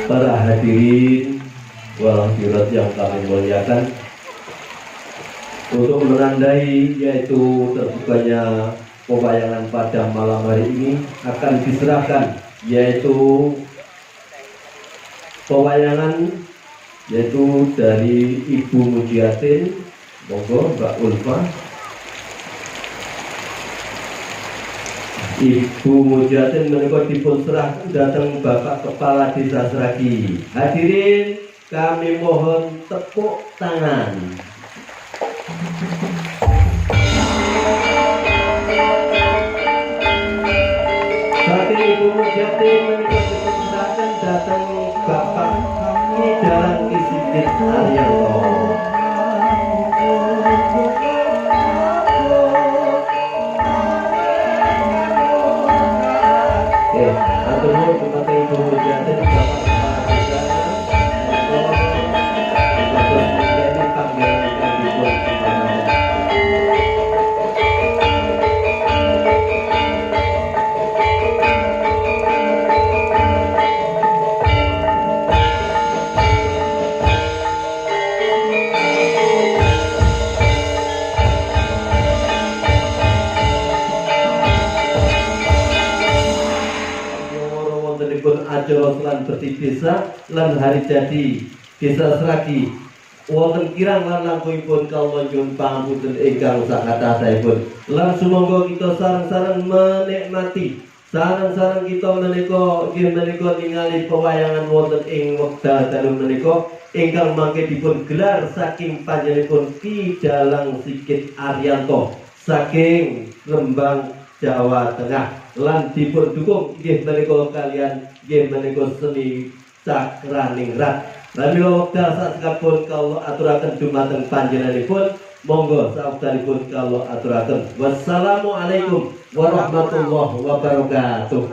Para hadirin wal hadirat yang kami muliakan, untuk menandai yaitu terbukanya pewayangan pada malam hari ini akan diserahkan yaitu pewayangan yaitu dari Ibu Mujiatin. Monggo Mbak Ulfa. Ibu Mujiatin menika dipun serahkan datang Bapak Kepala Desa Sragi. Hadirin kami mohon tepuk tangan. Saking Ibu Mujiatin menika dipun serahkan datang Bapak Ki Dalang Ki Sigit Haryanto. Atur nuwun kepada Ibu Mujiatin Bapak Kepala Desa. Terus menjadi panggilan yang dipun kepada acara lan beti desa lan hari jadi Desa Sragi wonten kirang lan langkungipun kawula nyuwun pangapunten ingkang sakatahipun lan sumangga kita sareng-sareng menikmati sareng-sareng kita menika inggih menika ningali pewayangan wonten ing wekdal dalu menika ingkang mangke dipun gelar saking panjenenganipun Ki Dalang Sigit Haryanto saking Rembang Jawa Tengah lan dipun dukung inggih menika kalian inggih menika seni Cakraningrat. Lan mila wekdal sasekapun kawula aturaken dumateng panjenenganipun, monggo saupdanipun kawula aturaken. Wassalamualaikum warahmatullahi wabarakatuh.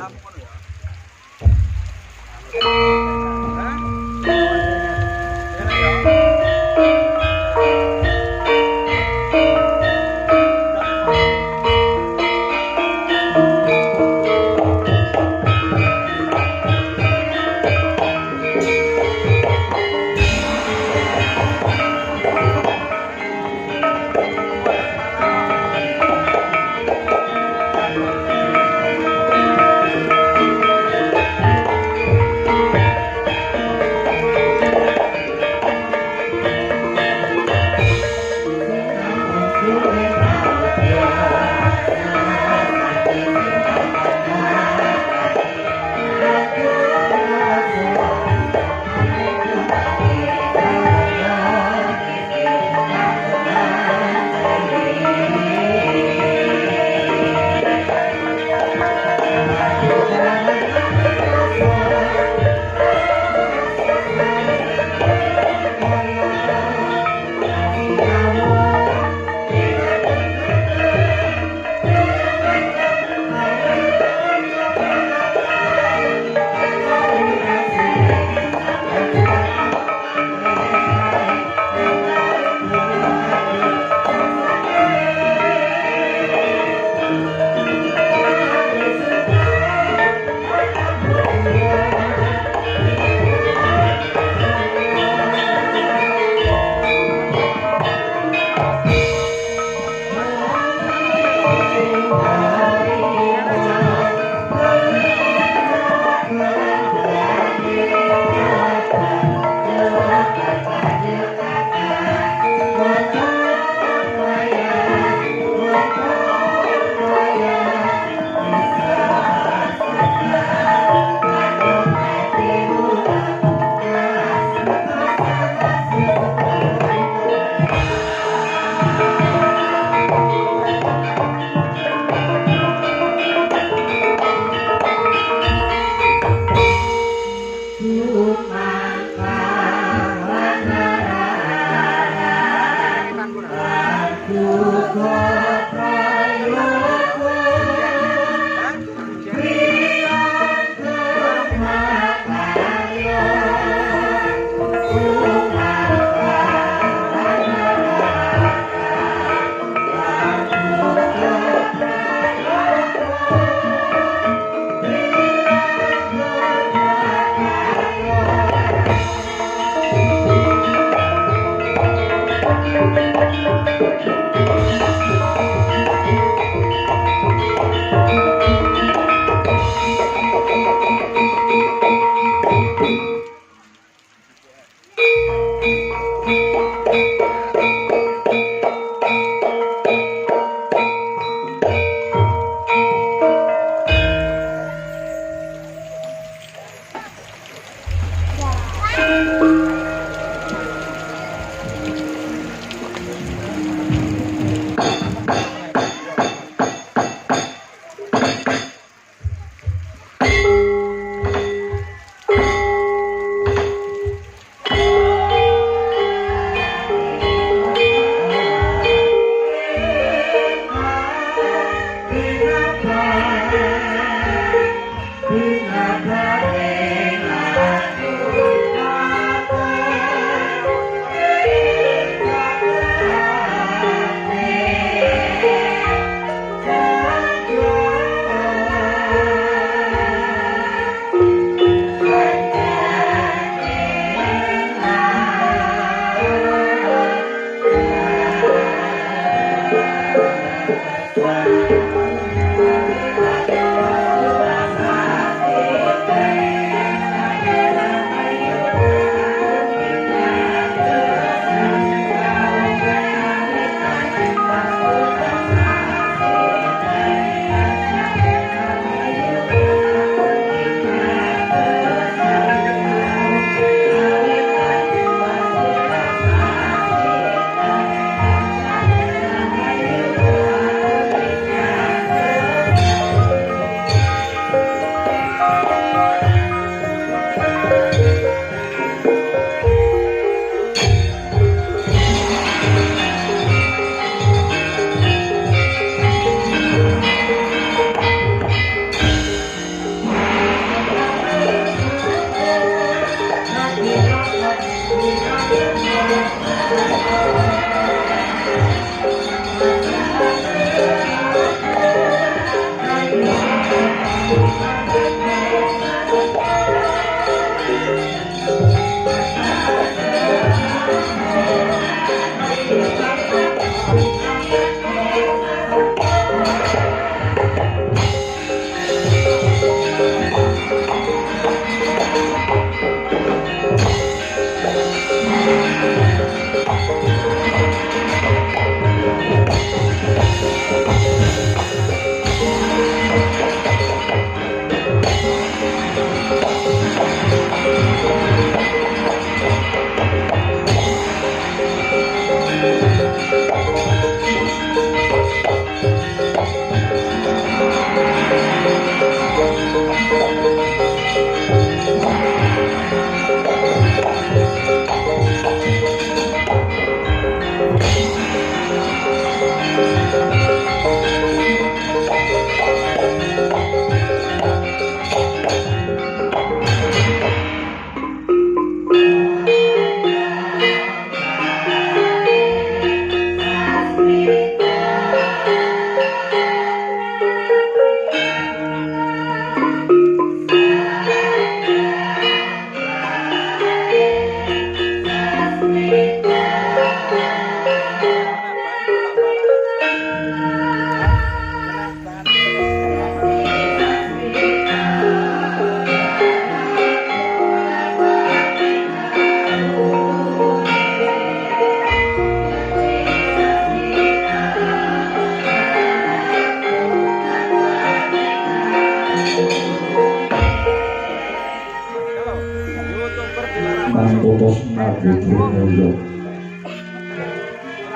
Mantotos Nagodromoyo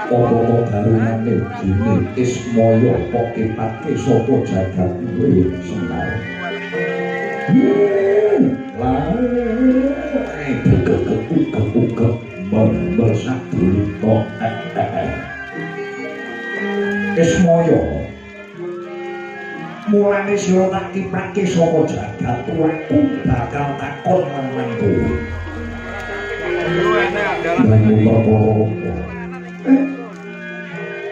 Apa garunane dene Ismaya pokipake sapa jagat kuwi Semar. Lae buka membesar dulu Ismaya mulane sira tak kiprake saka jagat tuaku bakal takon marang kowe.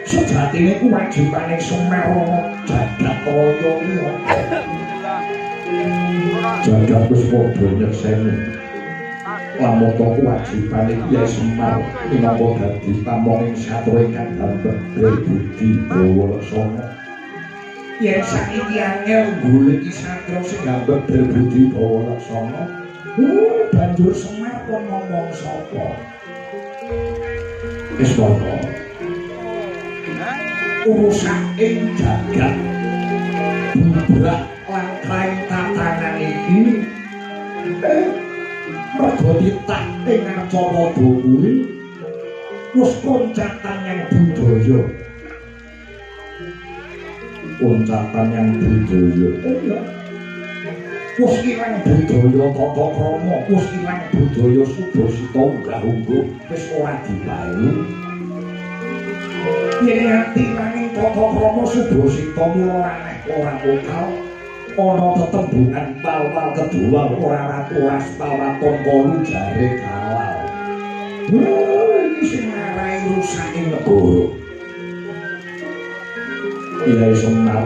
Sejatine kewajibane Semar jagat kaya liya. Jagat wis padha nyekseni. Lamun to kewajibane Kyai Semar minangka dadi pamonging satria ingkang dambet budi Bawalaksana. Yen saiki angel goleki satria sing dambet budi Bawalaksana, banjur Semar kok ngomong sapa? Wis wae. Urusan ing jagat bubrak lan kain tatanan iki mergo titah ing acara kuwi wis koncatan yang budaya. Koncatan yang budaya. Wis ilang budaya tata krama, wis ilang budaya Subasita unggah-ungguh, wis ora dibayu. Yen ati langing tata krama Subasita mula aneh ora lokal. Ana tetembungan pal-pal kedua ora ratu aspal waton kolu jare kalal. Iki sing ngarai rusake negara. Iya Semar,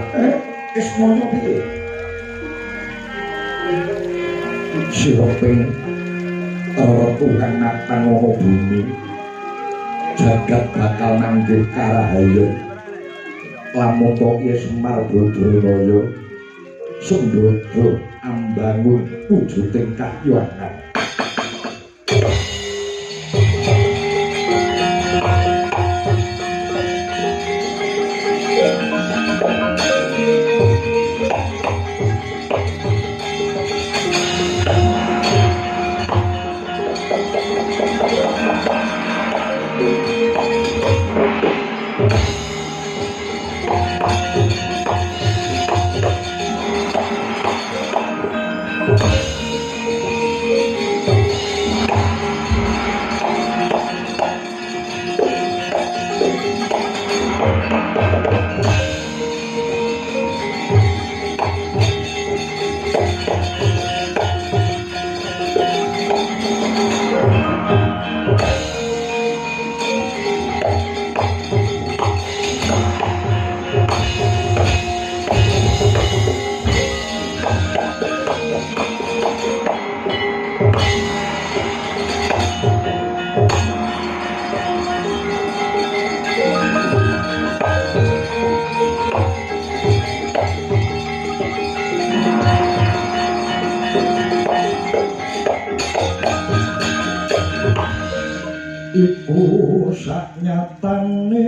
wis ngono piye? Siroping Tuhan natang ana bumi. Jagat bakal nanggih karahayun. Lamun Ki Semar Badranaya Sembada ambangun wujuding kahyangan. Iku saknyatane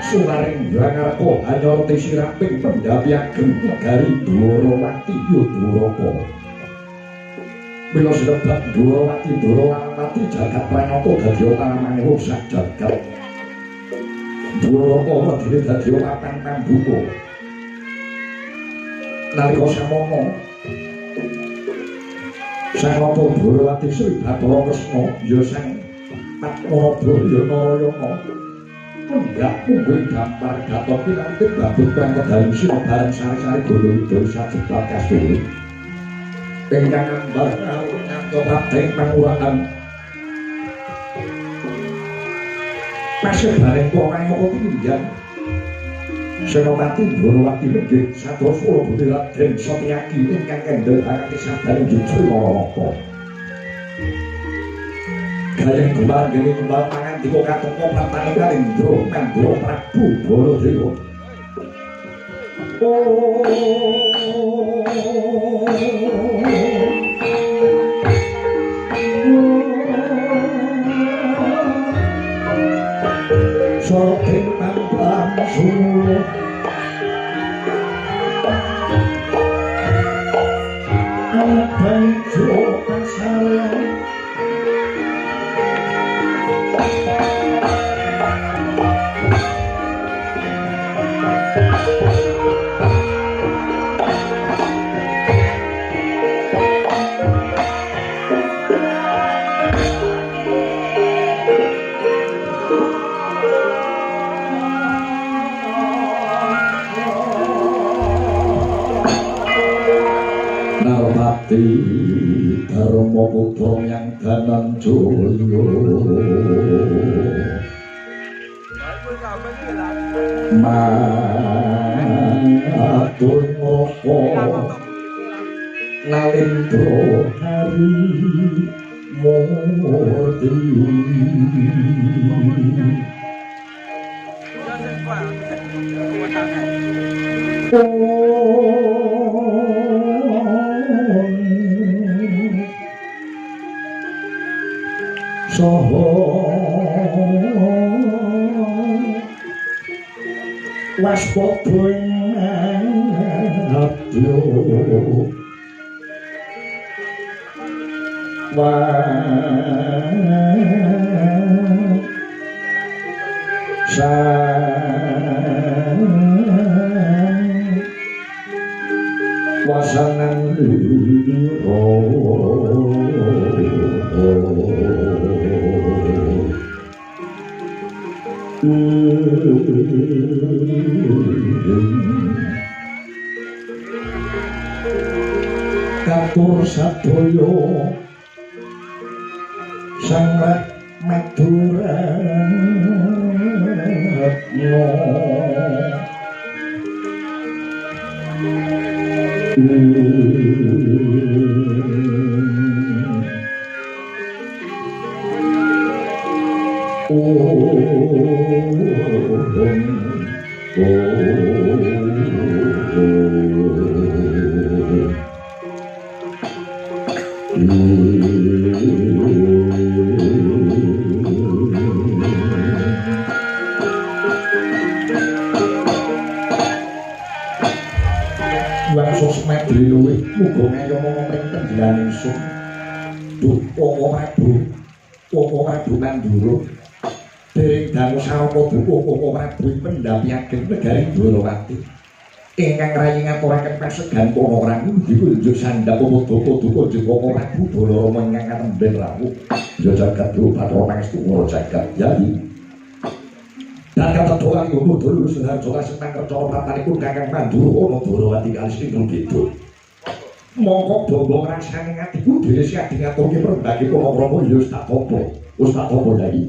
Sularing Brangarko hanyorti siraping pendapi ageng negari Dwarawati Yudharaka. Mila sebat Dwarawati jagat pranata dadi pamanipun sak jagat. Dwaraka wedine dadi papan pambuka. Nalika samana Sang Rama Dwarawati Sri Bathara Kresna ya Sang Padmanabaya Narayana enggak mungkin gambar gatot pilantik babut kang kedaling sira bareng sari-sari golong itu sajebat kasulit ingkang ambar ngalung ngantos radeng pangurahan pasir bareng porang apa pinjang Senopati Ndorowati nggih sados kula Budi Raden Satyaki ingkang kendhekake sabdan Jutri Naraka. Gayeng kembang gene kembang pangandika kateka pratane Kalendra Mandura Prabu Baladewa. Soting pangkam suruh anak baik jokan sayang Narpati Dharma Putra yang Dananjaya matur ngapa Nalendra Hari Murti Soho waspada adyo wasanan katur sadaya sang Madura muga ngayomo mring tenggilan ingsun Duh Papa Prabu Mandura dereng dangu sarana Duh Papa Prabu pendhapiaken negari Ndorowati ingkang rayi ngaturaken pasegan para rangu dipunjuk sandhap Padha Duka Papa Prabu Balarama ingkang katemben rawuh ya jagat Duh Bathara Pangestu Para jagat Yayi dan kata doa ibu dulu sudah coba senang kerja pratanipun Kakang Mandura ana Ndorowati kalis ing kidul mongko bombong rasane ngatiku dhewe sing ngaturke perbagi Purwokerto ya wis tak apa Yai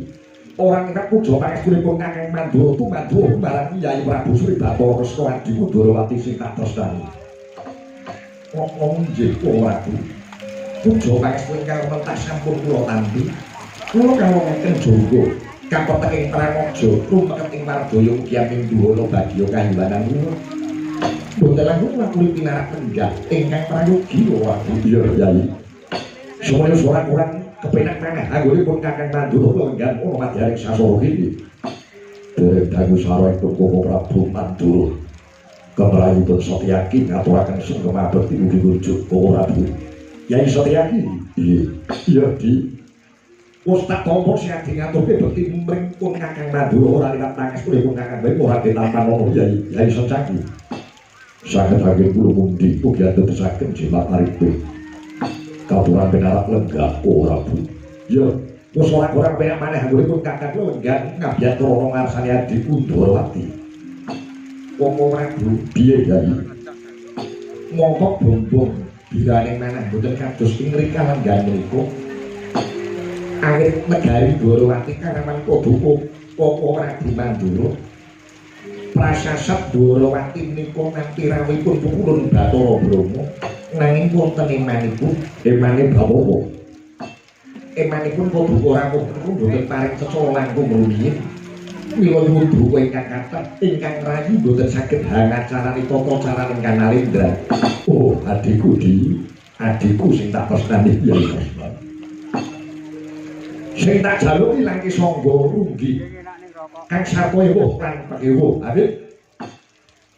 orang ingkang puja pangestunipun Kakang Mandura tumandha marang Yai Prabu Sri Bathara Kresna adiku Ndorowati sing tak tresnani ngomong nggih Prabu puja pangestu ingkang mentah sampun kula tampi kula kawonten jangga kapetek ing Pramoja rumeket ing Mardaya Kyaming Duwana bagya kahiwanan kula boten langkung lakune pinarak lenggah ingkang prayogi Prabu iya Yai semaya sorang-sorang kepenak manah anggonipun Kakang Mandura lenggan ana madyaning sasara iki dereng dangu sareng Papa Prabu Mandura keprayipun Satyaki ngaturaken sungkem abekti ugi rujuk Papa Prabu Yai Satyaki iya di wis tak tampa sing ngaturke bekti mring pun Kakang Mandura ora liwat pangestunipun Kakang bae ora ditampan ana Yai Satyaki saged anggen kula mundi ugi atetesaken jimat aripe katuran pinarak lenggah Prabu ya wis ora penak maneh anggonipun Kakang lenggan ngabiyatra ngarsane adiku Ndorowati Papa Prabu piye Yai mongko bombong birane maneh boten kados ing mrika lenggan mriku awit negari Ndorowati kareman Padha Papa Prabu Mandura prasasat Dwarawati menika nganti rawuhipun pukulun Bathara Brahma nanging wonten emane Bawowo. Emanipun Paduka Rawuh niku boten paring cecok langkung rumiyin. Mila nyuwun duka ingkang kathah ingkang rayi boten saged hangacarani tata carane Kanalendra. Oh, adikku sing tak tresnani Kyai Kresna. Sing tak jaluki Langki Sangga Runggi. Kang Sartoyo lan Pakewo. Adik.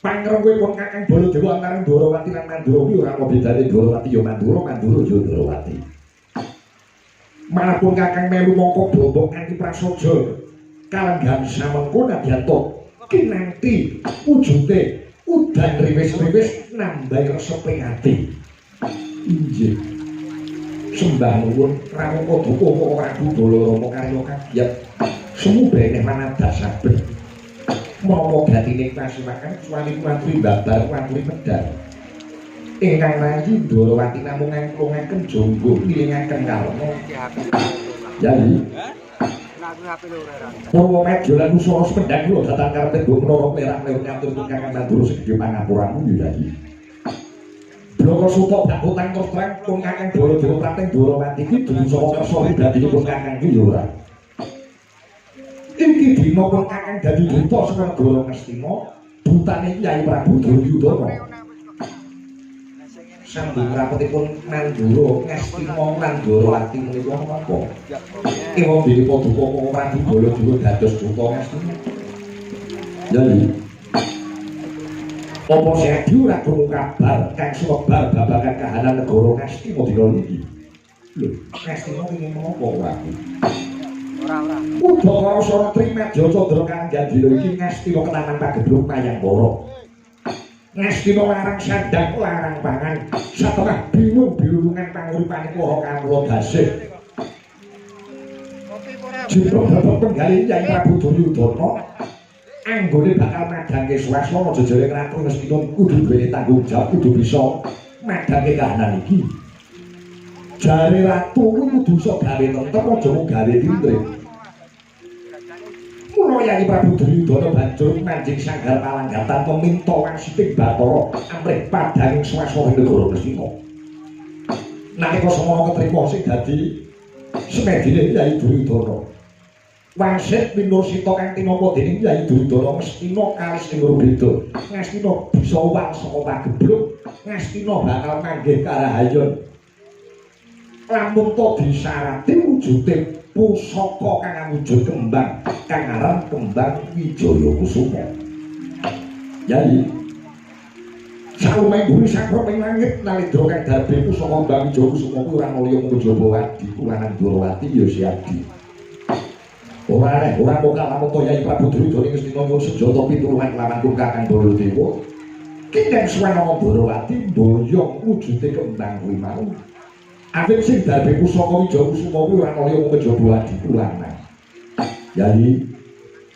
Pangrengkuipun Kakang Baladewa antaraning Dwarawati lan Mandura kuwi ora ana bedane. Dwarawati ya Mandura, Mandura ya Dwarawati. Manapun Kakang melu mongko bombong nganti prasaja kalenggan samengko nadyanto kinanti wujude udan riwis-riwis nambahi reseping ati. Inggih. Sembah nuwun rawuh Paduka Prabu Balarama karya kagiat semu beneh manadas saben. Menapa gatine kasiwakan suami kuwatri babar kuwatri medal. Ingkang rayi Dwarawati namung ngangklungaken jonggo milingaken karna. Yai. Purwa medya lan usara sependhang kula datang karepe Mbok Menara Merah mewah ngatur Kakang Mandura segede pangapuramu Yai. Bloko sutok dak utang terus terang pun Kakang Baladewa Prateng Dwarawati iki dudu saka kersa pribadinipun Kakang iki ya ora. Iki dina pun Kakang dadi duta saka negara Ngastina, dutane Kyai Prabu Duryudana. Sambung rapetipun Mandura Ngastina lan Dwarawati menika napa? Ewa dene Paduka Prabu Baladewa dados duta Ngastina. Yai. Apa Sedi ora krungu kabar kang sumebar babagan kahanan negara Ngastina dina niki? Lho, Ngastina ingin menapa ora? Ora. Udakara Santri Medya Candra kang Gandhira iki Ngastina kenaman pagebluk Mayangkara. Ngastina larang sandang larang pangan, satengah bingung bilulungan panguripan para kawula dasih. Jipra bapak penggali Kyai Prabu Duryudana anggone bakal madhange swasana jejere Ratu Ngastina kudu duweni tanggung jawab kudu bisa madhange kahanan iki. Jare ratu kuwi kudu iso gawe tentrem aja mung gawe tindrik. Mula Kyai Prabu Duryudana banjur manjing sanggar palanggatan peminta wangsiting Bathara amrih padhanging swasana negara Ngastina. Nalika semana ketrima sing dadi semedine Kyai Duryudana. Wangsit Windursita kang tinapa dening Kyai Duryudana Ngastina kalis ing beda. Ngastina bisa uwang saka pagebluk, Ngastina bakal manggih karahayon. Lamun to disarati wujude pusaka kang awujud kembang kang aran kembang Wijaya Kusuma. Yai salumenggung sakra ping langit nalendra kang darbe pusaka kembang Wijaya Kusuma kuwi ora mulya mung Jabawati kulanan Dwarawati ya Siadi. Ora mokal lamun to Kyai Prabu Duryudana Ngastina nyuwun senjata pitulungan lawan Kakang Baladewa. Kindang swanama Dwarawati mboyong wujude kembang kuwi mau. Awit sing darbe pusaka Wijaya Kusuma kuwi ora kaya wong Jabawati kulanan. Yai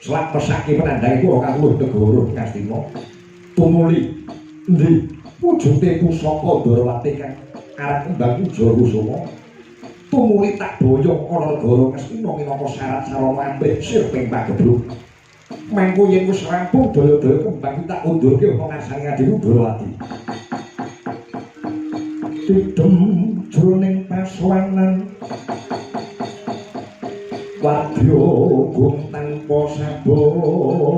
selak pesake penandhange para kawruh negara Ngastina. Tumuli endi wujude pusaka Dwarawati kang aran kembang Wijaya Kusuma. Tumuli tak boyong ana negara Ngastina minangka syarat sarana amrih sir ping pagebluk. Mengko yen wis rampung daya-daya kembang tak undurke ana ngarsane adhiku Dwarawati. Tidem jroning paswanan wadya gung tanpa sabawa.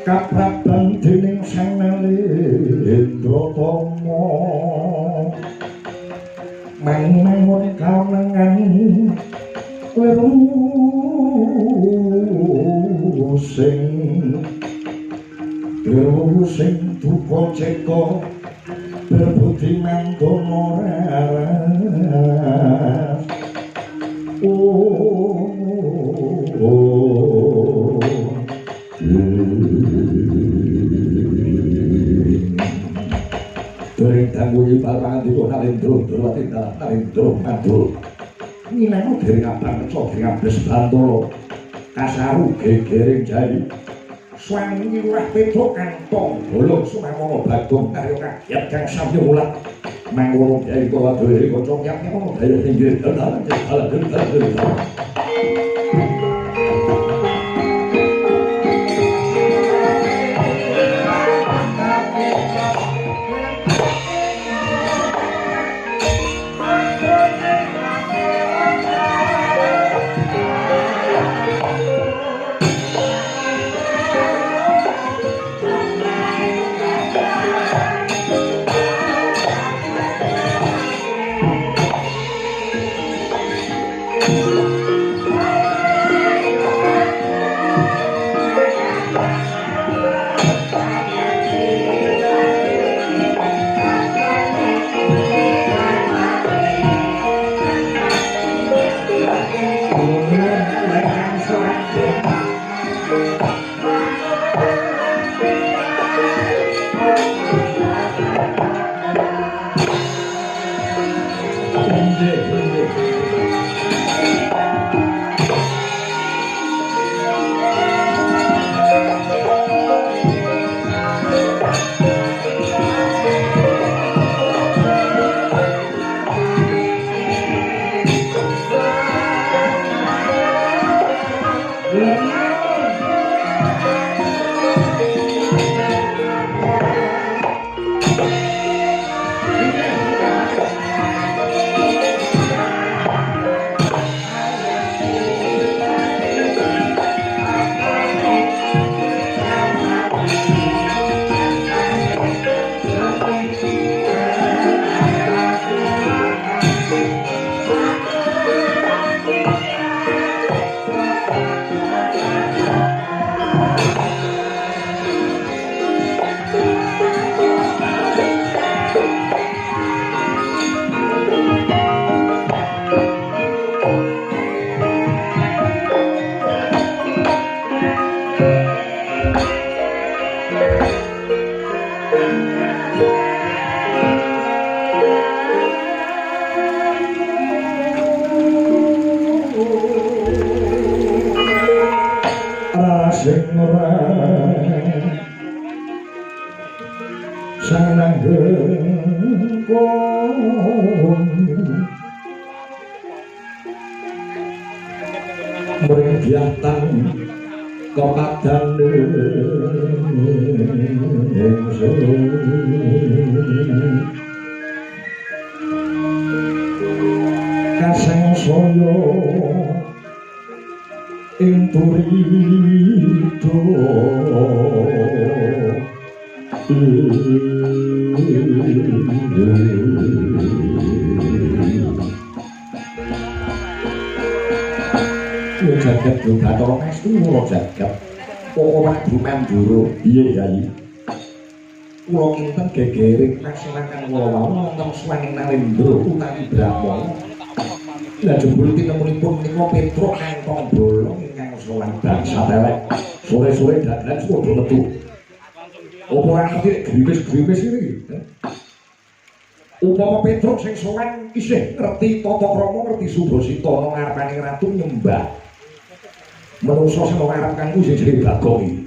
Kapraban dening Sang Nalendratama mangun kawengan sing duka ceka berbudi mangkono raras. Dereng tanggungi parangan diko Nalendra Dwarawati Nalendra Mandura nginemu dereng abang keco dereng abes Bantara kasaru gegering jari Swami Lurah Petruk Antong Bolong Sumamono Bagong Karyo Kagiat Kang Samyo Mulat Mangkono Kyai Kala Dewi Kocok Yang Nyono Dayo Hinggir Dalam Kula kinten gegering laksanakan kula wau wonten swaning Narendra utawi Brahma. Lah jebul tinemunipun menika Petruk Antong Bolong ingkang sowan bangsa telek. Sore-sore dadan padha metu. Apa ora ngerti griwis-griwis iki? Upama Petruk sing sowan isih ngerti tata krama, ngerti Subasita ana ngarepaning ratu nyembah. Menungso sing ngarep kanggo sing jenenge Bagong iki.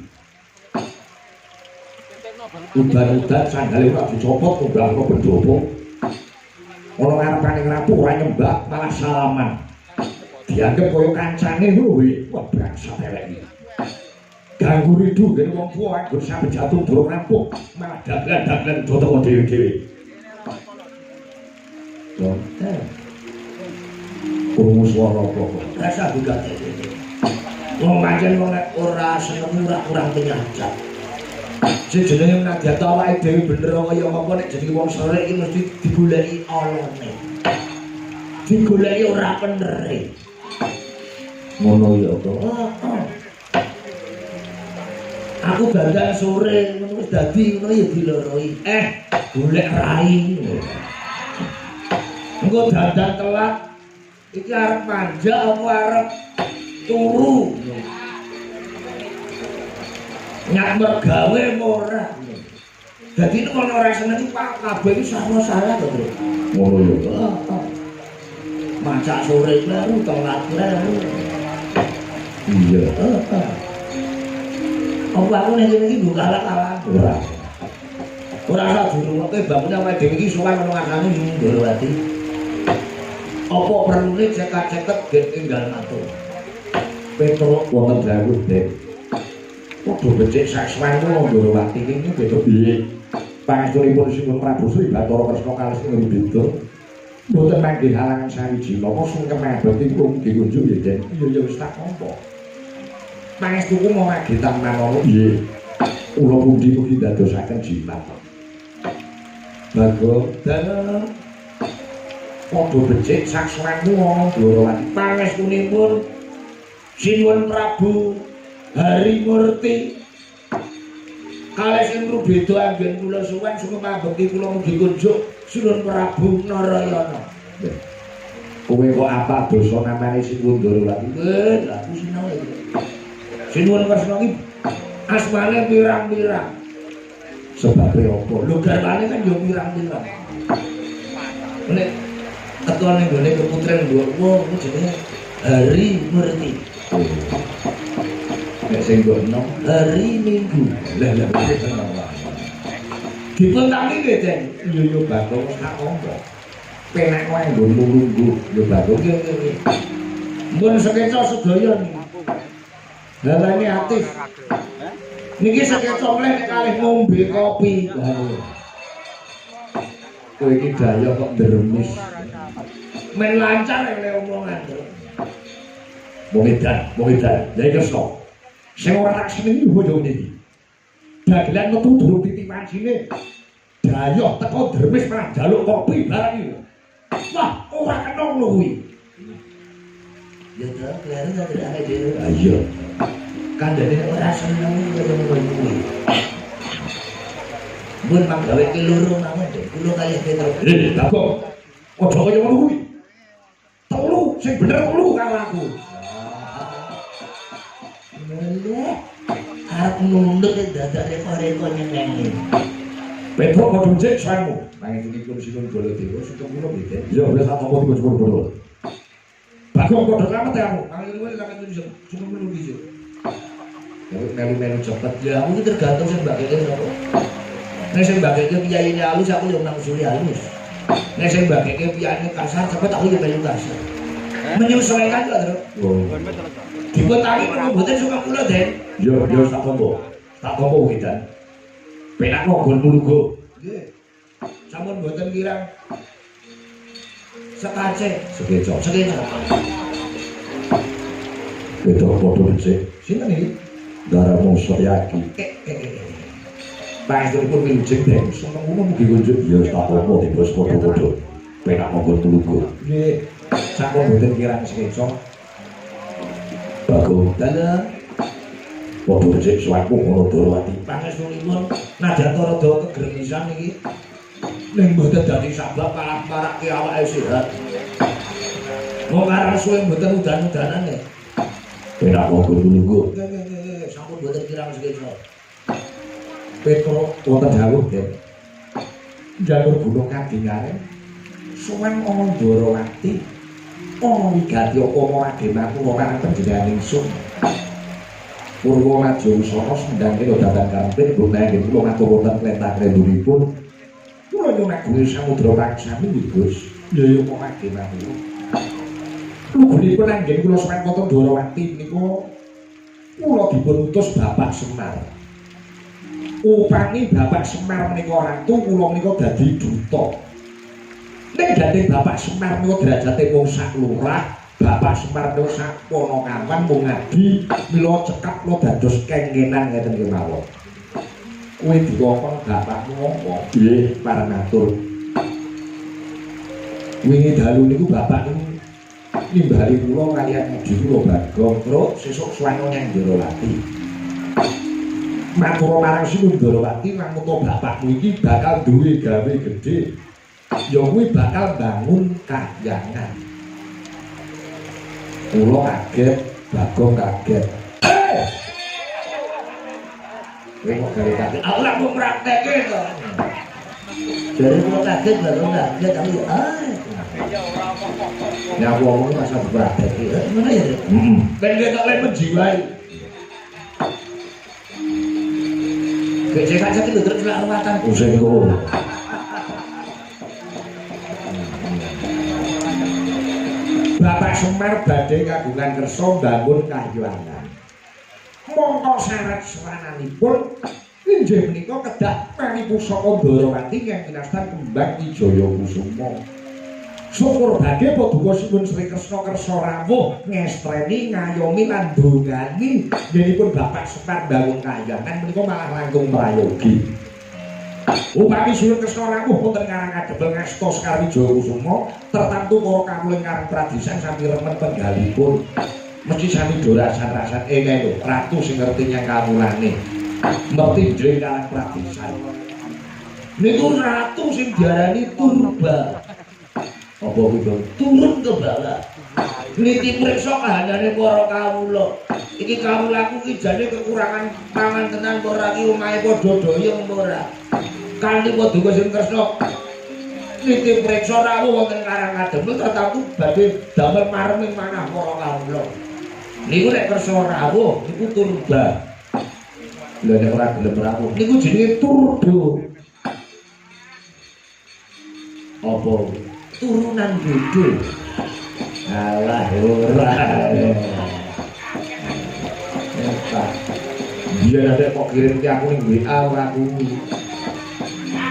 Udan-udan sanggale ora dicopot munggahno bendhopo. Ana ngarepaning ratu ora nyembah malah salaman. Dianggep kaya kancane lho kuwi. Wah, bangsa elek iki. Ganggu ridu ngene wong tuwa anggur sampe jatuh durung rampung malah dagelan-dagelan do teko dhewe-dhewe. Krungu swara apa kok? Rasa buka dhewe. Wong pancen wong ora seneng ora kurang penyajak. Sing jenenge nadya awake dhewe bener kaya apa nek jenenge wong sore iki mesti digoleki olone. Digoleki ora penere. Ngono ya to. Aku dandang sore ngono wis dadi ngono ya diloroi. Golek rai. Engko dandang telat iki arep manjak apa arep turu. Nyak mergawe ora. Dadi nek ana ora seneng Pak kabeh iki sama salah to, Bro. Ngono ya. Mancak sore baru telat. Iya. Apa aku nek kene iki mbok kalah-kalah. Ora usah durungoke bangunnya awake dhewe iki sowan ono ngarani Ndorowati. Apa perlune cekak-ceket gen tinggal matur. Petruk wonten dawuh, Dek. Padha becik saswanmu Ndorowati iki beda piye? Pangestunipun Singgung Prabu Sri Bathara Kresna kalih sing beda. Mboten manggih halangan sawiji napa sungkem abetipun dikunjuk ya, Den. Ya wis tak nampa. Pangestuku mau ngagetan manono nggih. Kula pundi mugi dadosaken jimat. Bagus. Dan padha becik saswanmu ana Ndorowati. Pangestunipun Sinuwun Prabu Harimurti kalih sing rubeda anggen kula suwan sungkem abekti kula mugi kunjuk Sinuwun Prabu Narayana. Kowe kok apa dosa namane Sinuwun Ndorowati? Lha aku sinau iki. Sinuwun Kresna iki asmane pirang-pirang. Sebabe apa? Lho garwane kan yo pirang-pirang. Nek teko ning gone keputren mbokmu iku jenenge Harimurti. Nek sing gono hari Minggu. Lah wis tenang wae. Dipun tangi nggih, Den. Yo Bagong tak ompo. Penak wae nggon lungguh. Yo Bagong nggih. Mun sekeca sedaya niki. Dalane atis. Niki sekeca mleh kalih ngombe kopi. Kowe iki daya kok ndremis. Men lancar le omongan. Momedan, Nyai Kresna. Sing ora tak senengi bojo niki. Dagelan metu durung titipan sine. Dayoh teko dermis malah njaluk kopi barang iki. Wah, ora kena lho kuwi. Ya ta, klere ta ade dhewe. Ayo. Kandhane ora seneng kaya ngono kuwi. Mun manggawe ki loro mawon, kula kalih Petro. Bagong. Aja kaya ngono kuwi. Telu sing bener telu karo aku. Arep nunduk dadane koreko nyenengi. Petro padha cek sangu. Panjenenganipun Sinuwun Baladewa suka kula nggih. Ya wis tak tampa dipun sepuro. Bagong padha slamet ya aku. Panjenengan sampe tunjuk suka kula nggih. Ya melu-melu cepet. Ya aku iki tergantung sing mbak kene sapa. Nek sing mbak kene piyayine halus aku yo nang suri halus. Nek sing mbak kene piyayine kasar cepet aku yo melu kasar. Menyesuaikan kok, Tru. Dipun tangi mboten suka kula, Den. Yo tak tampa. Tak tampa kuwi, Dan. Penak nggon mulugo. Nggih. Sampun mboten kirang sekace. Sekeca. Itu padha becik. Sinten iki? Darah Mongso Yaki. Panjenenganipun wilujeng, Den. Seneng ngono mugi kunjuk ya tak tampa dipun padha-padha. Penak nggon mulugo. Nggih. Sampun mboten kirang sekeca. Bagong dalah padha becik suwaku ngono Ndorowati. Pangestunipun nadyan rada kegremisan iki ning mboten dadi sabab parake awake sehat. Wong aran suwe mboten udan-udanan nggih. Penak monggo nunggu. Nggih, sampun mboten kirang sekeca. Petro wonten dawuh, Den. Jalur gunung kadingare suwen ana Ndorowati. Ono wigati apa ade matur marang panjenengan ingsun. Purwa maju sono sendang kene datang kampir gunae kula matur wonten klentah rendunipun. Kula nyuwun agung samudra paksami Gus. Ya yo kok ade matur. Lugunipun anggen kula sampeyan wonten Ndorowati niku kula dipun utus Bapak Semar. Upami Bapak Semar menika ratu kula menika dadi duta. Nek dadi Bapak Semar menika derajate wong sak lurah, Bapak Semar menika sak Ponokawan mung ngadi mila cekap lo dados kengenan ngeten kemawon. Kowe dikongkon bapakmu apa? Nggih, paranatur. Wingi dalu niku bapak niku nimbali kula kaliyan ngadi kula Bagong, terus sesuk sowan nyang Ndorowati. Matur marang Sinuwun Ndorowati lamun bapakmu iki bakal duwe gawe gedhe. Ya kuwi bakal bangun kahyangan. Kula kaget, Bagong kaget. Kowe kok gawe kaget? Aku lak mau praktekke to. Jadi kula kaget Bagong kaget aku ya ya aku ngomong masa praktekke. Gimana ya? Ben ketok le menjiwai. Becek aja itu terus lawatan. Sing kono. Bapak Semar badhe kagungan kersa bangun kahyangan. Mongko syarat swananipun inggih menika kedah mani pusaka Ndarawati ingkang winastan kembang Wijaya Kusuma. Syukur badhe paduka sipun Sri Kresna kersa rawuh ngestreni ngayomi lan ndongani yenipun Bapak Semar bangun kahyangan menika malah langkung prayogi. Upami Sri Kresna rawuh wonten karang kadebel ngasta sekar Wijaya Kusuma tertamtu para kawula karang tradisan sami remen penggalipun mesti sami dorasan-rasan lho ratu sing ngerti nyang kawulane ngerti jeng karang tradisan niku ratu sing diarani turba apa kuwi turun ke bawah niti priksa kahanane para kawula iki kawulaku iki jane kekurangan pangan tenan ora iki omahe padha doyong ora kanthi paduka Sri Kresna niti priksa rawuh wonten karang kademel tertamtu badhe damel mareming manah para kawula niku nek kersa rawuh niku turba lha nek ora gelem rawuh niku jenenge turbo apa turunan bodho alah ora biar ada kok kirim ke aku ning WA ora kuwi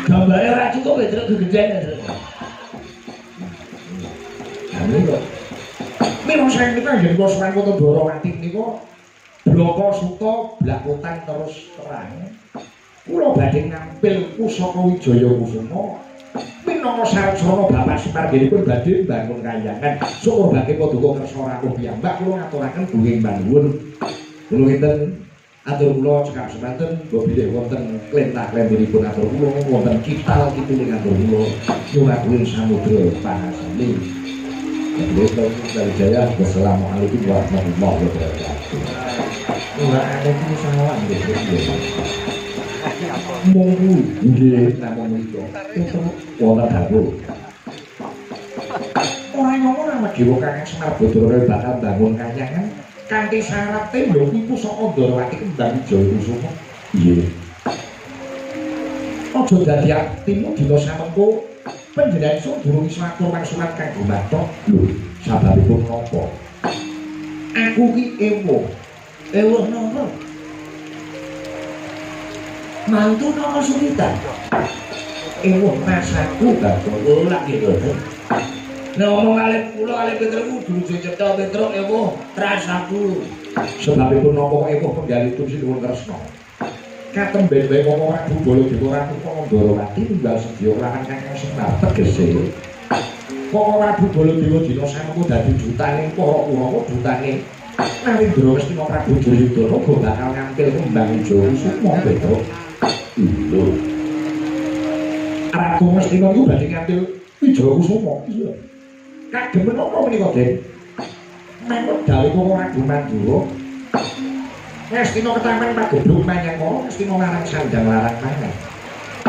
gambare ora cukup terus gegedan anu kok mira saya nika nggih kula sowan kota Ndarawati nika bloko suta blakotan terus terang kula badhe ngampil pusaka Wijaya Kusuma minangka syarat srana Bapak Semar nggihipun badhe mbangun kahyangan syukur badhe paduka kersa rawuh piyambak kula ngaturaken bunging panuwun kula kinten atur kula cekap semanten mbok bilih wonten klentah-klentiripun atur kula wonten kital kituling atur kula nyuwun samudra panasami Jaya, wassalamualaikum warahmatullahi wabarakatuh. Waalaikumsalam. Monggo nggih namung menika. Wonten dawuh. Ora ngomong nama Dewa Kakang Semar Badara bakal bangun kahyangan kanthi syarat lho kuwi pusaka Ndarawati kembang Wijaya Kusuma. Nggih. Aja dadi atimu dina samengko panjenengan iso durung iso atur mangsulan kanggo mathok lho sababipun napa aku ki ewo napa mantu napa sulitan ewo masaku gak lak gitu nek ngomong kalih kula kalih Petruk kudu cetha Petruk ewo rasaku sebabipun napa ewo penggalipun Sinuwun Kresna katemben bae kok ora Baladewa Ratu Ndarawati tunggal sedya lawan Kakang Semar tegese kok ora Baladewa dina samengko dadi dutaning para Kurawa dutane Narendra Mestina Prabu Duryudana go bakal ngampil kembang Wijaya Kusuma Petruk lho Ratu Mestina iku badhe ngampil Wijaya Kusuma iya kagem menapa menika Den menawa dawe kok ora Mandura Mestina ketaman pagebluk manyang kono Mestina larang sandang larang mangan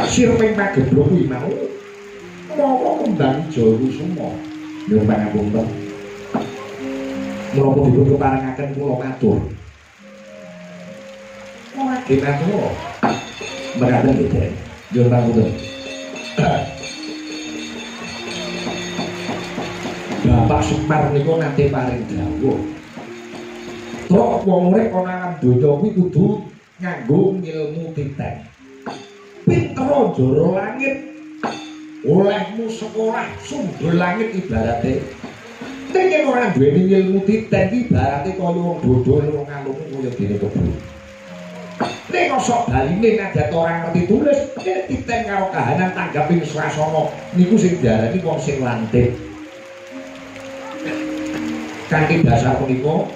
sirping pagebluk kuwi mau mawa kembang Wijaya Kusuma nyuwun pangapunten menapa dipun keparengaken kula matur ora dimatur mekaten nggih nyuwun pangapunten Bapak Semar niku nate paring dawuh Truk wong urip ana nang donya kuwi kudu nganggo ilmu titen. Pinter jara langit. Olehmu sekolah sumber langit ibarate. Ning yen ora duweni ilmu titen iki ibarate kaya wong bodho wong alung kaya dene kebun. Ning kosok baline nadat ora ngerti tulis, titen karo kahanan tanggaping swasana niku sing diarani wong sing lantik. Kanthi dasar punika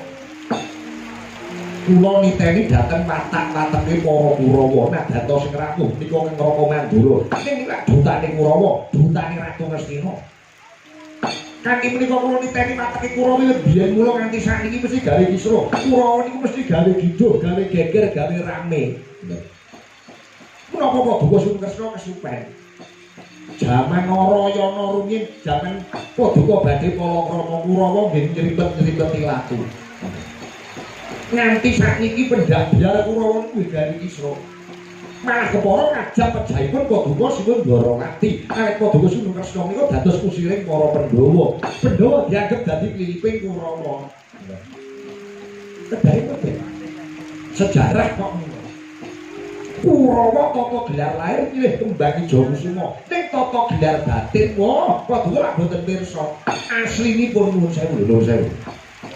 kula niteni dhateng watak-wateke para Kurawa nadata sing rawuh nika ing Neraka Mandura ning lak dutane Kurawa dutane Ratu Ngastina kanthi menika kula niteni watake Kurawa biyen mula nganti saniki mesti gawe kisruh Kurawa niku mesti gawe giduh gawe geger gawe rame menapa Paduka Sri Kresna kesupen jaman Narayana rumiyin jaman Paduka badhe palakrama Kurawa nggih nyripet-nyripeti latu nganti sakniki pendak biar Kurawa kuwi gawe kisruh malah kepara ngajak pejaipun Paduka Sinun Dwarawati. Awit Paduka Sinun Kresna menika dados kusiring para Pandhawa. Pandhawa dianggep dadi piliping Kurawa. Kedai kabeh. Sejarah kok ngono. Kurawa tata gelar lahir milih kembang Ijo Kusuma. Ning tata gelar batin wah Paduka lak boten pirsa. Aslinipun nuwun sewu.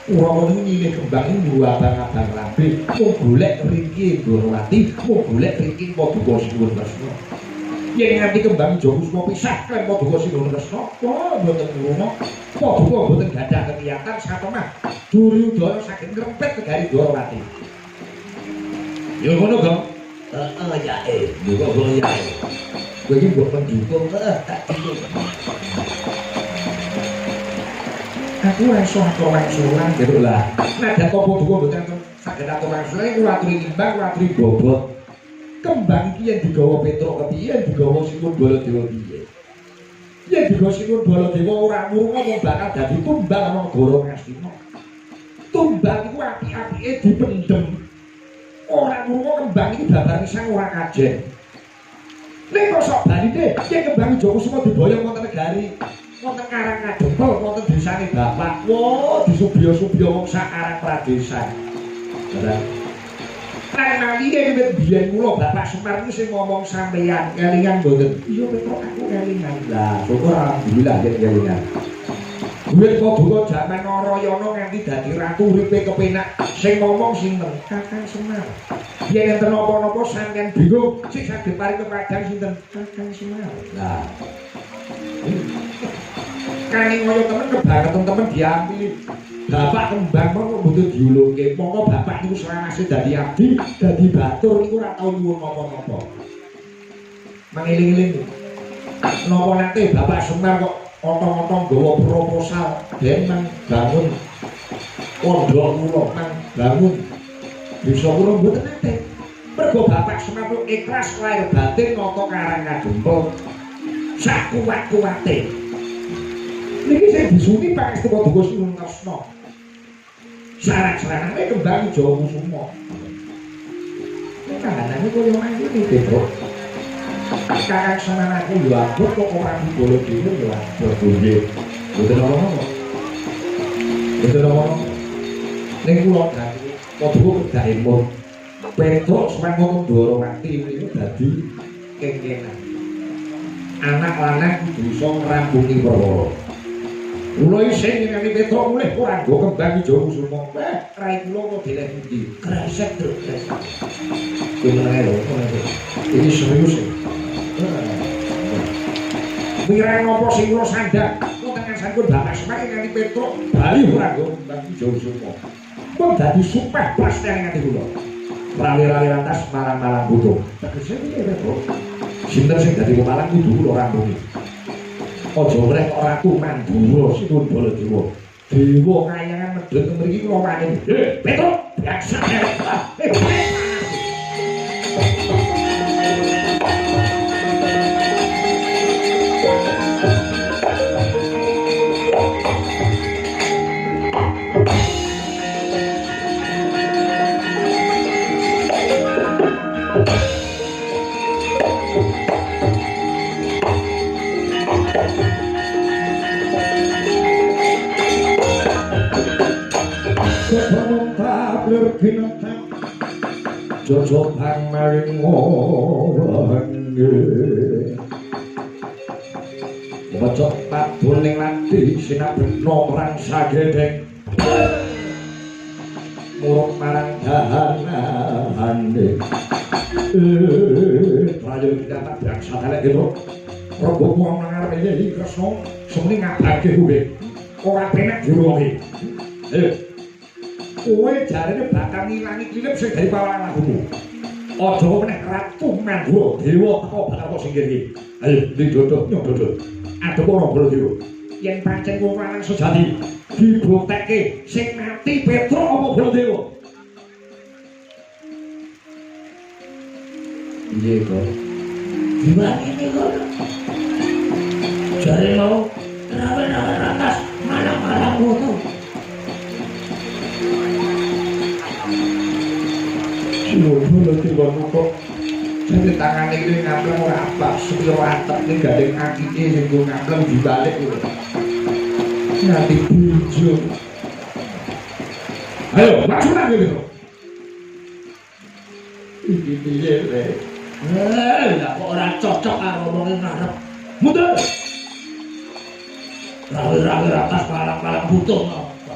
Kurawa niku milih kembang niku abang-abang rabi. Mung golek mriki Dwarawati, mung golek mriki Paduka Sinun Kresna. Yen nganti kembang Ijo Kusuma pisah kaliyan Paduka Sinun Kresna, boten ngono. Paduka boten gadah kekiyatan satemah Duryudana saking ngrempet negari Dwarawati. Ya ngono, Gong. Ya juga boleh ya. Kowe iki mbok pendukung Tak dukung. aku iso atur wangsulan gitu lah. Nadan apa Paduka mboten saged atur wangsulan kula aturi timbang, kula aturi bobot. Kembang iki yen digawa Petruk kepiye, yen digawa Sinun Baladewa piye. Yen digawa Sinun Baladewa ora murung wong bakal dadi tumbang ana negara Ngastina. Tumbang iku apik-apike dipendhem. Ora murung kembang iki babar pisan ora kajen. Ning kok sok baline yen kembang Ijo Kusuma diboyong wonten negari wonten Karang Kadempel wonten desane Bapak. Wah, disubya-subya wong sak Karang Pradesan. Nah, iki wit biyen kula Bapak Semar iki sing ngomong sampeyan kelingan mboten? Iya, Petruk aku kelingan. Lah, syukur alhamdulillah yen kelingan. Wit Paduka jaman Narayana nganti dadi ratu uripe kepenak. Sing ngomong sinten? Kakang Semar. Yen enten napa-napa sampeyan bingung, sing saged paring kepadang sinten? Kakang Semar. Lah. Kane ngoyo temen kebangetan temen diambil. Bapak kembang kok mboten diulungke. Monggo bapak niku selawase dadi abdi, dadi batur niku ora tau nyuwun napa-napa. Mangeling-eling. Napa nate Bapak Semar kok otong-otong gawa proposal den nang bangun pondok kula nang bangun desa kula mboten nate. Mergo Bapak Semar kok ikhlas lahir batin nata Karang Kadempel. Sak kuat-kuate. Niki sing disuni Pangestu Paduka Sinun Kresna. Sarang-sarangane kembang Ijo Kusuma. Kahanane koyo mangkene Petruk. Kakang Semar aku yo abot kok ora dibolo dhewe yo abot nggih. Mboten apa-apa. Mboten apa-apa. Ning kula dadi Paduka kedaemon. Petruk Swangono Dwarawati niku dadi kengkenan. Anak lanang kudu iso ngrampungi perkara. Kula isih ningali Petruk mulih ora nggo kembang Ijo Kusuma. Rai kula kok dileh pundi? Kresek terus. Kuwi lho, iki serius. Mireng apa sing kula sandhak? Wonten ngasanipun Bapak Semar ningali Petruk bali ora nggo kembang Ijo Kusuma. Kok dadi supeh prastaring ati kula. Rali-rali lantas malang-malang butuh. Tegese piye Petruk? Sinten sing dadi pemalang kudu kula rampungi. Aja mreh kok ratu Mandura Sinun Baladewa. Dewa kayangan medhot mriki kula wani. Petruk, biasa. Jojo pang maring wonge Bocok padul ning lati sinabekna perang sagedeng murung marang dahanane prajurit dapat bangsa dalek gitu robo wong nang arep iki Kresna semene ngabake kuwi ora penak diruwangi kowe jarene bakal ngilangi klip sing dari pawalan lagumu. Aja meneh Ratu Mandura Dewa teko bakal kok singgih iki. Ayo didodok nyododok. Adep ora Baladewa. Yen pancen wong lanang sejati dibuktekke sing mati Petruk apa Baladewa? Piye kok? Gimana ini kok? Jare mau rawan-rawan atas malam-malam ngono. Baladewa kok Ini tangannya ini ngampleng ora apa, sepiro atap ini gandeng kakinya yang gue ngampleng dibalik gitu. Nanti bujur. Ayo, maju lagi gitu. Ini dia, Rek. Lah kok ora cocok karo ngomongin ngarep. Mundur. Rawi-rawi atas palang-palang butuh apa.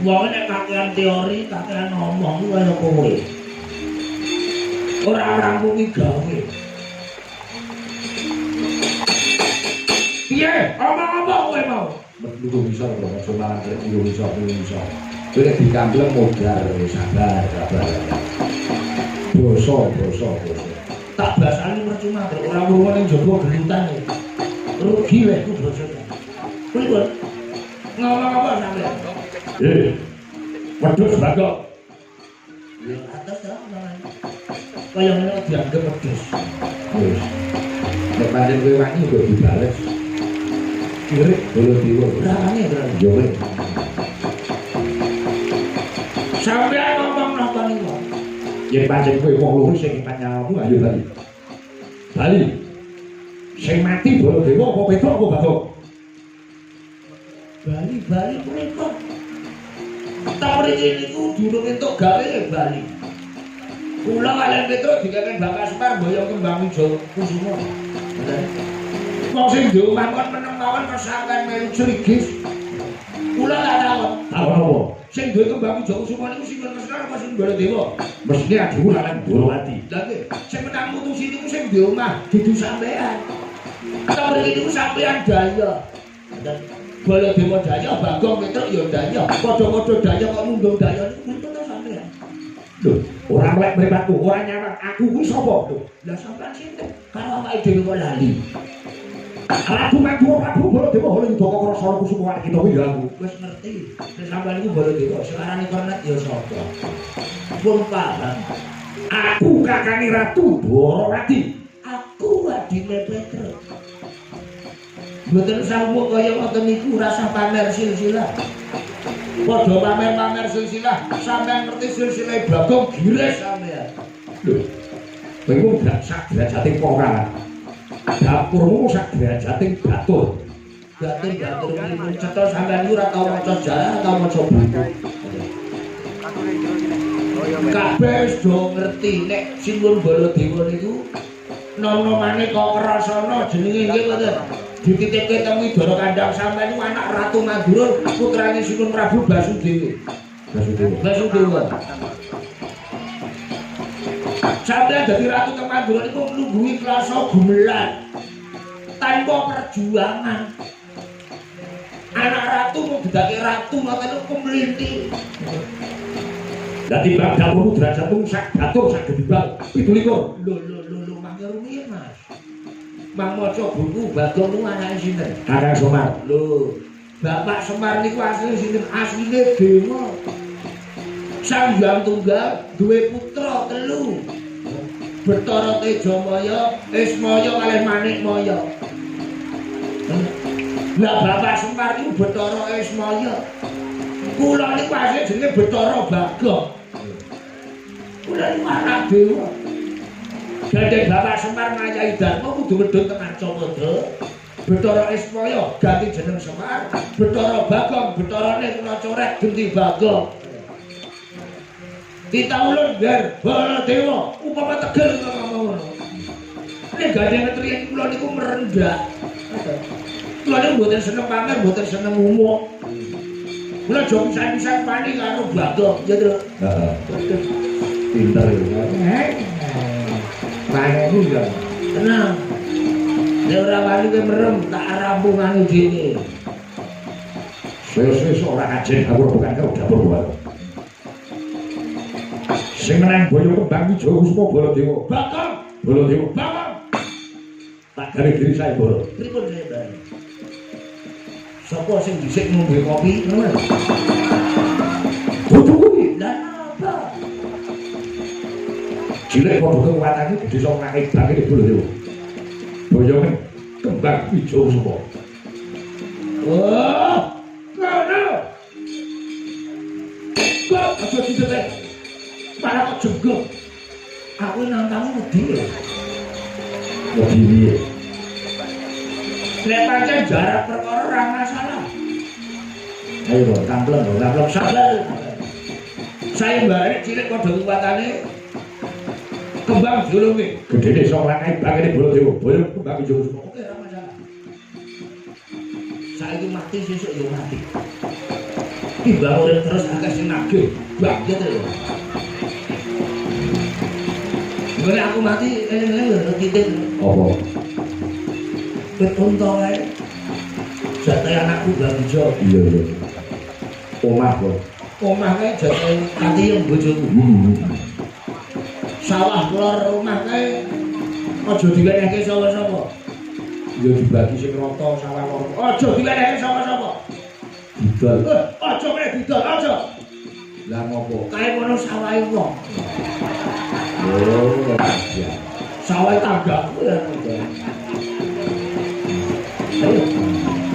Wong nek kakean teori, kakean ngomong ku kaya kowe. Ora rampungi gawe. Piye? Omong-omong kowe mau. Lu bisa lho, aja malah rek lu bisa. Kowe nek dikampleng modar, sabar. Dosa. Tak basani percuma ora wong ning jaba gelutan. Rugi wae ku dosa. Pripun? Ngomong apa sampean? Wedhus Bagong. Ya atas ta omongan. Kaya ngene dianggep wedhus. Wis. Nek pancen kowe wani kok dibales. Kirik bolo dewa. Rasane berarti. Yo wis. Sampeyan ngomong napa niku? Yen pancen kowe wong luhur sing iman nyawamu ayo bali. Bali. Sing mati bolo dewa apa Petruk apa Bagong? Bali punika. Tak mriki niku durung entuk gawe Bali. Kula kalian Petruk dikeken Bapak Semar mboyong kembang ijo kusuma. Wong sing duwe mangkon meneng mawon kesaken melu crigis. Kula tak takon. Takon apa? Sing duwe kembang ijo kusuma niku sing Semar apa sing Baladewa? Mesti adiku lan Durawati. Lah nggih, sing menang mutusi niku sing duwe omah dudu sampean. Tak mriki niku sampean daya. Baladewa daya, Bagong Petruk ya daya. Padha-padha daya kok nundung daya niku pinten ta sampean? Lho, ora melek mripatku, ora nyawang. Aku kuwi sapa? Lah sampean sinten? Karo awake dhewe kok lali. Ratu Prabu Baladewa oleh Yudhaka Krasana Kusuma kita kuwi ya aku. Wis ngerti. Nek sampean niku Baladewa, sekarang kornet ya sapa? Pun paham. Aku kakane Ratu Dwarawati. Aku adine Petruk. Mboten sawuk kaya ngoten niku rasa pamer silsilah. Padha pamer-pamer silsilah, sampean ngerti silsilah Bagong gires sampean. Lho. Kowe gak sak derajating porangan. Dapurmu sak derajating batur. Batur niku cetha sampean niku ora tau maca sejarah, tau maca buku. Kabeh wis do ngerti nek Singun Baladewa niku nom-nomane kok Krasana jenenge nggih mboten. Dititipke teng Widara Kandhang sampeyan niku anak Ratu Mandura, putrane Singun Prabu Basudewa. Basudewa. Sampeyan dadi Ratu teng Mandura niku nglungguhi krasa gumelan. Tanpa perjuangan. Anak ratu mau didake ratu ngoten niku mlinthi. Lah timbang dapurmu derajatmu sak batur sak gedibal 17. Lho mangke rumiyin Mas. Mang maca buku Bagong niku anake sinten? Kakang Semar. Lho, Bapak Semar niku asline sinten? Asline Dewa. Sang Hyang Tunggal duwe putra 3. Bathara Tejamaya, Ismaya kalih Manikmaya. Lah Bapak Semar niku Bathara Ismaya. Kula niku asline jenenge Bathara Bagong. Kula niku anak Dewa. Gandeng Bapak Semar ngayahi Darma kudu medhot teng Arcapada. Bathara Ismaya ganti jeneng Semar, Bathara Bagong betharane kena corek genti Bagong. Ditawulun ngger Baladewa upama tegel ngono. Nek gandeng ketriyen kula niku merendah. Kula niku mboten seneng pamer, mboten seneng ngumuk. Kula aja pisan-pisan pani karo Bagong, ya, Tru. Heeh. Pinter ya. Manemu ya. Tenang. Nek ora wani kowe merem tak rampungane dhewe. Wis ora ajeng dapur bukan karo dapur buat. Sing menang boyo kembang ijo Kusuma Baladewa. Bagong, Baladewa. Bagong. Tak gawe diri saya boro. Pripun Mbak? Sapa sing dhisik ngombe kopi ngono? Kudu kuwi. Lah napa? Cilik padha kekuatane gede sok naik bange Baladewa. Boyo kembang ijo Kusuma. Oh, ngono. Kok aja dite. Para kok jenggot. Aku nang tamu wedi. Wedi piye? Nek pancen jarak perkara ora masalah. Ayo kampleng Sabar. Saya mbak cilik padha kuwatane kembang julunge. gedene sok lanang bangene Baladewa. Boyo kembang ijo semua. Oke, ora masalah. Saiki mati sesuk yo mati. Timbang urip terus akeh sing nagih. Banget lho. Nek aku mati lho titik. Apa? Betunto ae. Jate anakku Bangjo. Iya. Omah kok. Omah kae jate kanthi yang bojoku. Sawah keluar rumah kae aja dilenehke sapa-sapa. Ya dibagi sing rata sawah loro. Aja dilenehke sapa-sapa. Didol. Aja meneh didol, aja. Lah ngopo? Kae ngono sawahe wong. Oh, ya. Sawahe tanggaku ya. Ayo.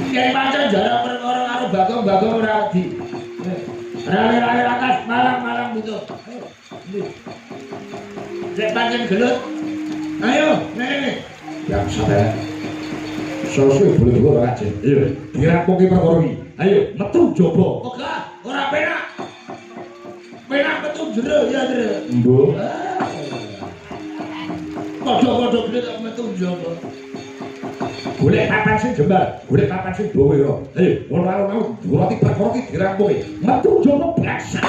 Yen pancen jarak perkara karo Bagong ora wedi. Rame-rame akas malang butuh. Ayo. Nek pancen gelut. Ayo, nek. Yang sadar. Sosok boleh dua ora aja. Iya, dirampungi perkara iki. Ayo, metu jaba. Ora penak. Penak metu jero ya, Jero. Mbok. Padha-padha gelut metu jaba. Golek papan sing jembar, golek papan sing dawa ira. Ayo, ora-ora durati perkara iki dirampungi. Metu jaba blasak.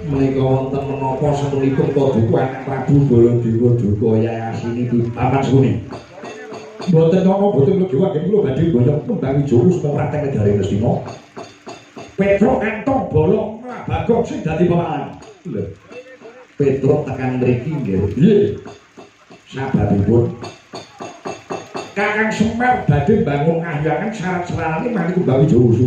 Menika wonten menapa sapunipun Paduka Prabu Baladewa Duka Yayasinipun Paman Suni. Mboten napa boten kegiwa nggih kula badhe boyong kembang jurus prateng negari Lestina. Petro kantong bolong Bagong sing dadi pemalang. Lho. Petro tekan mriki nggih. Nggih. Sababipun Kakang Semar badhe bangun ngahyangan syarat-syarate maniku bawi jurus.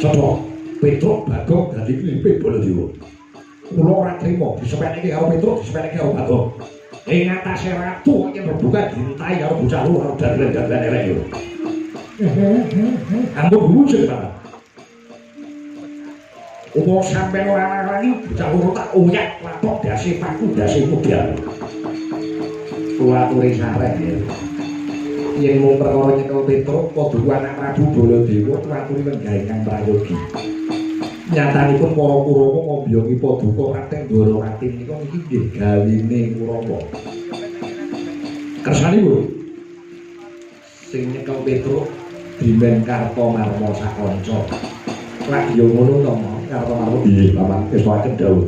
Coba Petro Bagong dadi klipe Baladewa. Kula ora trima disepeneki karo Petro, disepeneki karo Bagong. Ing atase ratu yen rebukan dintai karo bocah loro dan elek yo. Ampun wujud Pak. Upo sampeyan ora lali bocah loro tak oyak lapok dase paku dase modal. Kula aturi sareh ya. Yen mung perkara nyekel Petro padha anak Prabu Baladewa aturi wenggahe kang prayogi. Nyatanipun para Kurawa ngobyongi paduka Raden Dwarawati menika niki nggih gawine Kurawa. Kersanipun sing nyekel Petruk Dimen Kartomarma sakanca. Lak yo ngono to, Kartomarma nggih Paman kesuwaken dawuh.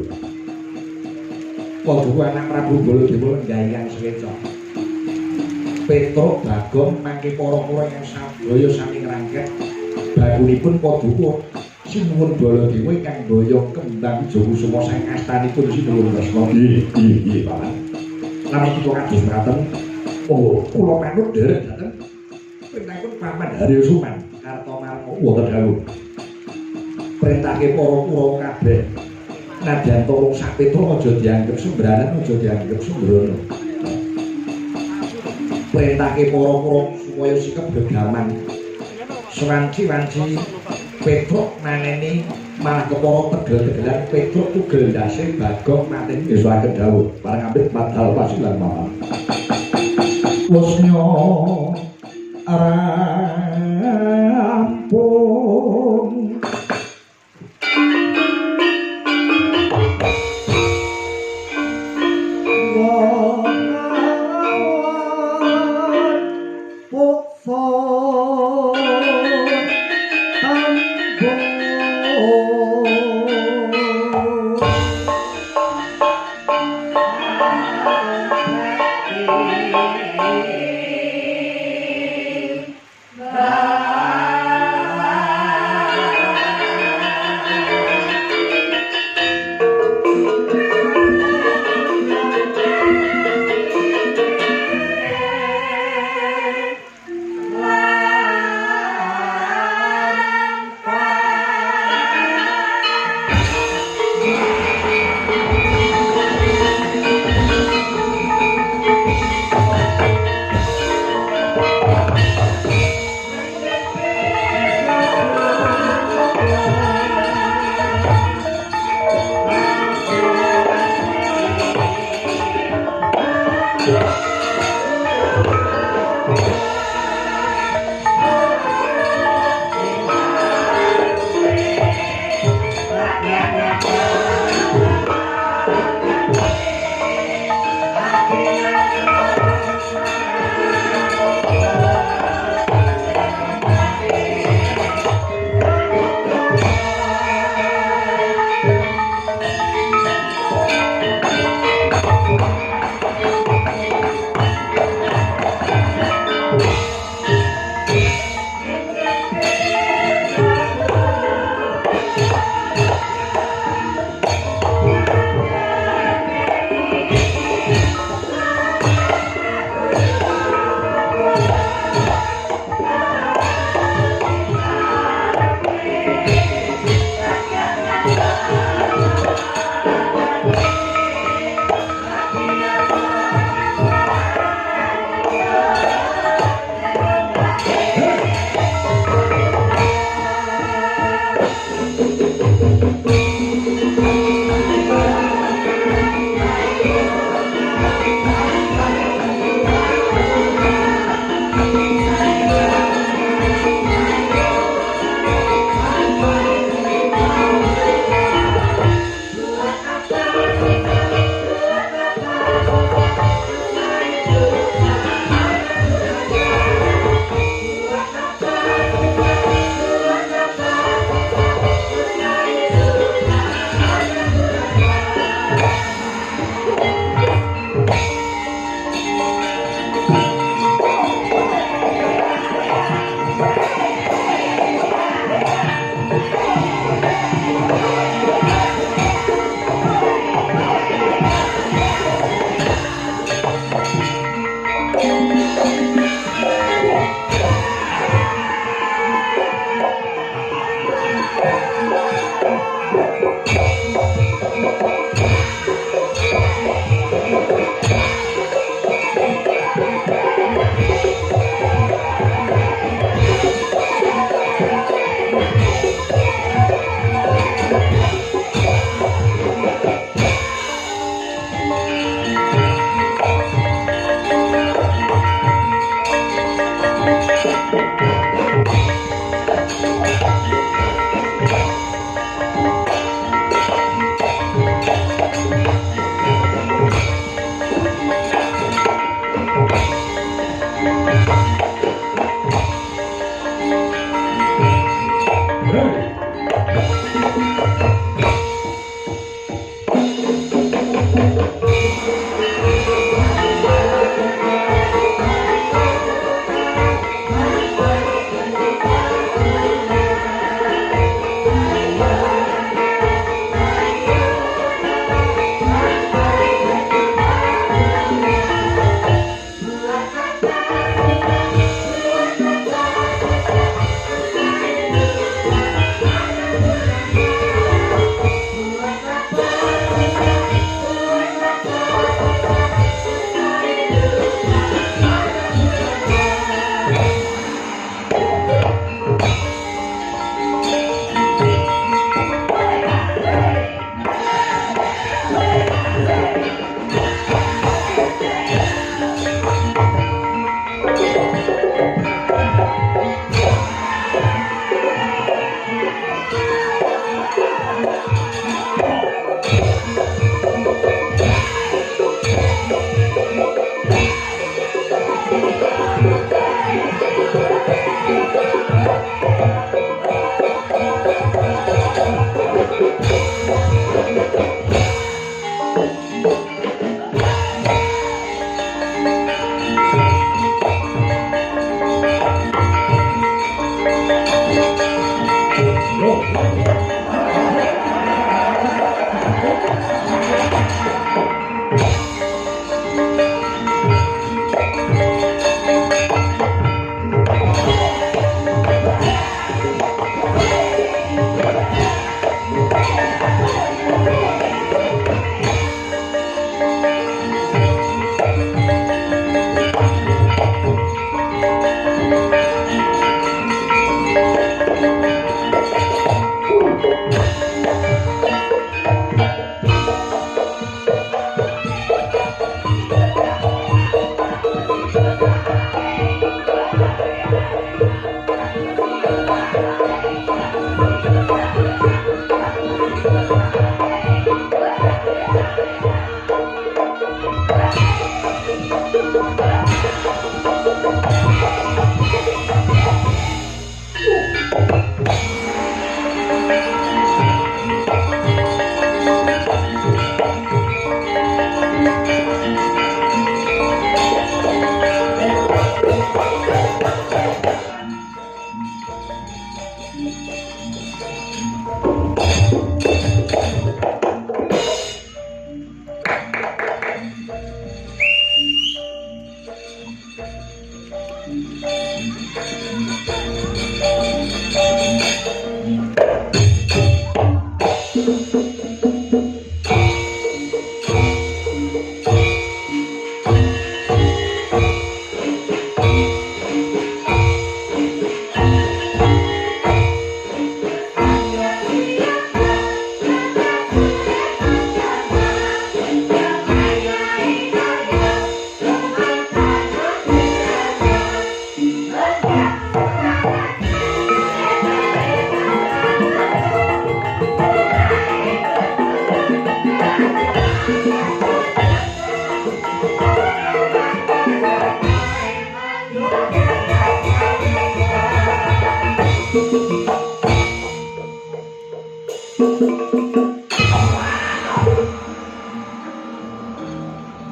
Paduka anak Prabu Baladewa nggayang sekeca. Petruk Bagong mangke para Kurawa ingkang sadaya sami ngrangket bagunipun paduka Sinuwun Baladewa ingkang daya kembang Jawa saking astanipun Sinuwun Kresna. Nggih, Paman. Lamun kita kados mekaten, kula manut derek dateng perintahipun Paman Haryosuman Kartomarma wonten dawuh. Perintahke para Kurawa kabeh nadyan tolong sak Petruk aja dianggep sembranan, aja dianggep sembrono. Perintahke para Kurawa supaya sikap gegaman. Sewanci-wanci Petruk maneni malah kepara tegel-tegelan Petruk tugel ndase Bagong mateni ngesuaken dawuh bareng ambit padhal pasilan Paman. Wusnya rampung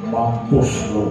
Mampus lu.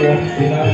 Wong Sinan